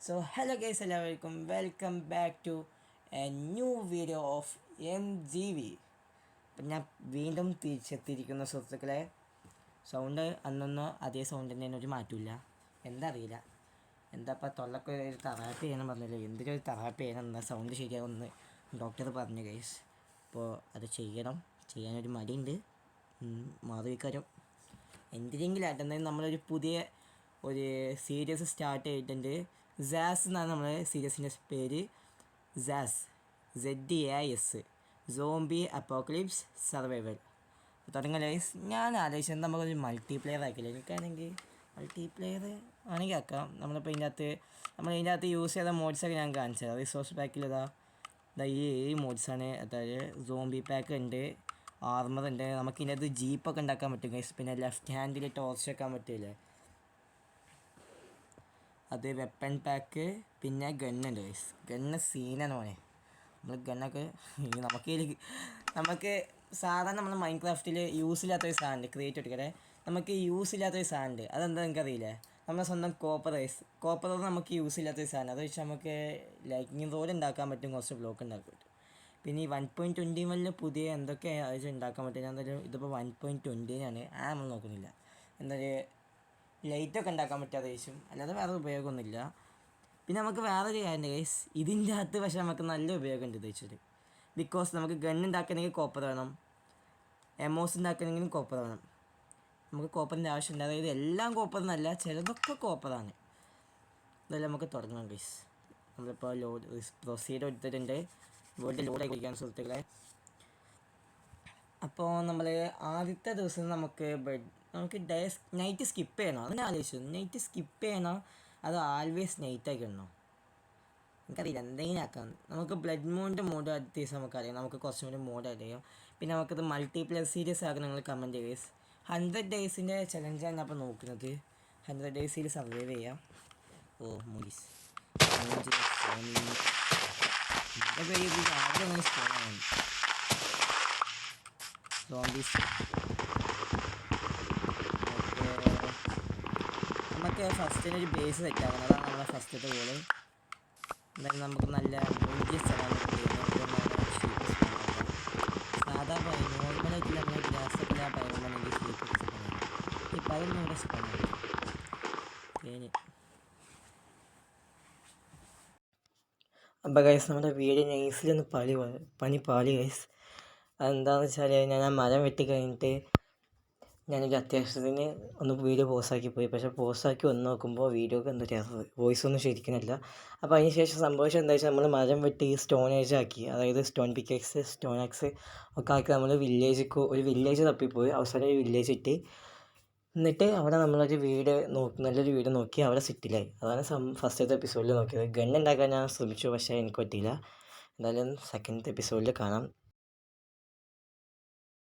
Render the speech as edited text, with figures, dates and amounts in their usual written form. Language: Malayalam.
സോ ഹലോ ഗൈസ്, എല്ലാവർക്കും welcome back to a new video of MGV. അപ്പം ഞാൻ വീണ്ടും തിരിച്ചെത്തിയിരിക്കുന്ന സുഹൃത്തുക്കളെ. സൗണ്ട് അന്നൊന്നും അതേ സൗണ്ട് തന്നെ ഒരു മാറ്റമില്ല. എന്താ അറിയില്ല, എന്താ ഇപ്പം തൊള്ളക്ക് ഒരു തെറാപ്പി ചെയ്യണം പറഞ്ഞില്ലേ, എന്തൊരു തെറാപ്പി ചെയ്യണം എന്നാൽ സൗണ്ട് ശരിയാവുമെന്ന് ഡോക്ടർ പറഞ്ഞു ഗൈസ്. അപ്പോൾ അത് ചെയ്യാനൊരു മടിയുണ്ട്, മാറിവെക്കാരും എന്തിനെങ്കിലും ആയിട്ട്. എന്തായാലും നമ്മളൊരു പുതിയ സീരീസ് സ്റ്റാർട്ട് ചെയ്തിട്ടുണ്ട്. സാസ് എന്നാണ് നമ്മുടെ സീരീസിൻ്റെ പേര്. സാസ്, ZAS, സോംബി അപ്പോക്കലിപ്സ് സർവൈവൽ. തുടങ്ങാൻ ഗൈസ്. ഞാൻ ആലോചിച്ചത് നമുക്കൊരു മൾട്ടിപ്ലെയർ ആക്കില്ല. എനിക്കാണെങ്കിൽ മൾട്ടിപ്ലെയർ ആണെങ്കിൽ ആക്കാം. നമ്മളിപ്പോൾ ഇതിൻ്റെ അകത്ത് യൂസ് ചെയ്ത മോഡ്സൊക്കെ ഞാൻ കാണിച്ചത്. റിസോഴ്സ് പാക്കിൽ ഈ മോഡ്സാണ്. അതായത് സോംബി പാക്ക് ഉണ്ട്, ആർമർ ഉണ്ട്. നമുക്ക് ഇതിനകത്ത് ജീപ്പൊക്കെ ഉണ്ടാക്കാൻ പറ്റും ഗൈസ്. പിന്നെ ലെഫ്റ്റ് ഹാൻഡിൽ ടോർച്ച് വെക്കാൻ പറ്റില്ലേ, അത് വെപ്പൺ പാക്ക്. പിന്നെ ഗണ്ണുണ്ട് ഗൈസ്. ഗണ്ണ് സീനാണ് മോനെ. നമ്മൾ ഗണ്ണൊക്കെ നമുക്ക് സാധാരണ നമ്മൾ മൈൻക്രാഫ്റ്റിൽ യൂസ് ഇല്ലാത്തൊരു സാധനമുണ്ട്, ക്രിയേറ്റ് എടുക്കട്ടെ. നമുക്ക് യൂസ് ഇല്ലാത്തൊരു സാധനമുണ്ട്. അതെന്താ എനിക്കറിയില്ലേ, നമ്മുടെ സ്വന്തം കോപ്പർ നമുക്ക് യൂസ് ഇല്ലാത്തൊരു സാധനം. അത് വെച്ച് നമുക്ക് ലൈറ്റിംഗ് റോഡ് ഉണ്ടാക്കാൻ പറ്റും, കുറച്ച് ബ്ലോക്ക് ഉണ്ടാക്കാൻ പറ്റും. പിന്നെ ഈ 1.21 പുതിയ എന്തൊക്കെ അത് ഉണ്ടാക്കാൻ പറ്റും. ഞാൻ എന്തായാലും ഇതിപ്പോൾ 1.20 നമ്മൾ നോക്കുന്നില്ല. എന്തായാലും ലൈറ്റൊക്കെ ഉണ്ടാക്കാൻ പറ്റാതെ ശേഷം, അല്ലാതെ വേറെ ഉപയോഗമൊന്നുമില്ല. പിന്നെ നമുക്ക് വേറൊരു കാര്യം ഗൈസ്, ഇതിൻ്റെ അകത്ത് പക്ഷേ നമുക്ക് നല്ല ഉപയോഗമുണ്ട് വെച്ചിട്ട്. ബിക്കോസ് നമുക്ക് ഗൺ ഉണ്ടാക്കണമെങ്കിൽ കോപ്പർ വേണം, എമോസ് ഉണ്ടാക്കണമെങ്കിലും കോപ്പർ വേണം. നമുക്ക് കോപ്പറിൻ്റെ ആവശ്യമുണ്ട്. അതായത് എല്ലാം കോപ്പർ എന്നല്ല, ചിലതൊക്കെ കോപ്പറാണ്. അതെല്ലാം നമുക്ക് തുടങ്ങണം ഗൈസ്. നമ്മളിപ്പോൾ പ്രൊസീഡ് എടുത്തിട്ടുണ്ട്. വേൾഡ് ലോഡായി കഴിക്കാൻ സുഹൃത്തുക്കളെ. അപ്പോൾ നമ്മൾ ആദ്യത്തെ ദിവസം നമുക്ക് നൈറ്റ് സ്കിപ്പ് ചെയ്യണോ, അതിനെ ആലോചിച്ചു. നൈറ്റ് സ്കിപ്പ് ചെയ്യണോ അതോ ആൾവേസ് നൈറ്റ് ആക്കണോ, എനിക്കറിയില്ല. എന്തെങ്കിലും ആക്കാം. നമുക്ക് ബ്ലഡ് മൂണിൻ്റെ മോഡ് അടുത്ത ദിവസം നമുക്കറിയാം. നമുക്ക് കുറച്ചും കൂടി മോഡ് അറിയാം. പിന്നെ നമുക്കത് മൾട്ടിപ്ലെയർ സീരീസ് ആക്കാൻ നിങ്ങൾ കമൻറ്റ് ചെയ്യും. 100 ഡേയ്സിൻ്റെ ചലഞ്ചാണ് അപ്പോൾ നോക്കുന്നത്. 100 ഡേയ്സിൽ സർവൈവ് ചെയ്യാം. മൂവീസ് നമുക്ക് ഫസ്റ്റിനൊരു ബേസ് സെറ്റാക്കണം. അതാണ് നമ്മളെ ഫസ്റ്റത്തെ ഗോള്. എന്തായാലും നമുക്ക് നല്ല മൂല്യ സ്ഥലമാണ് സാധാ നോർമലായിട്ടുള്ള നമ്മളെ ഗ്രാസൊക്കെ പറയുമ്പോഴെങ്കിൽ ഷീപ്പ് ഇപ്പം അതൊന്നും ഇവിടെ സ്പെണ്ണ തേന്. അപ്പോൾ ഗൈസ്, നമ്മുടെ വീട് നൈസിലൊന്ന് പണി പാളി ഗൈസ്. അതെന്താണെന്ന് വെച്ചാൽ ഞാൻ ആ മരം വെട്ടി കഴിഞ്ഞിട്ട് ഞാനൊരു അത്യാവശ്യത്തിന് ഒന്ന് വീഡിയോ പോസ്റ്റാക്കി പോയി. പക്ഷേ പോസ്റ്റാക്കി വന്ന് നോക്കുമ്പോൾ വീഡിയോക്ക് എന്താ വോയിസ് ഒന്നും ശരിക്കുന്നില്ല. അപ്പോൾ അതിന് ശേഷം സംഭവിച്ചത് എന്താ വെച്ചാൽ നമ്മൾ മരം വെട്ടി സ്റ്റോൺ ഏജ് ആക്കി, അതായത് സ്റ്റോൺ പിക്കേക്സ്, സ്റ്റോൺ ആക്സ് ഒക്കെ ആക്കി നമ്മൾ ഒരു വില്ലേജ് തപ്പിപ്പോയി. അവസാനം ഒരു വില്ലേജ് ഇട്ട് എന്നിട്ട് അവിടെ നമ്മളൊരു നല്ലൊരു വീട് നോക്കി അവിടെ സെറ്റിലായി. അതാണ് ഫസ്റ്റത്തെ എപ്പിസോഡിൽ നോക്കിയത്. ഗൺ ഉണ്ടാക്കാൻ ഞാൻ ശ്രമിച്ചു, പക്ഷേ എനിക്ക് പറ്റിയില്ല. എന്തായാലും സെക്കൻഡത്തെ എപ്പിസോഡിൽ കാണാം.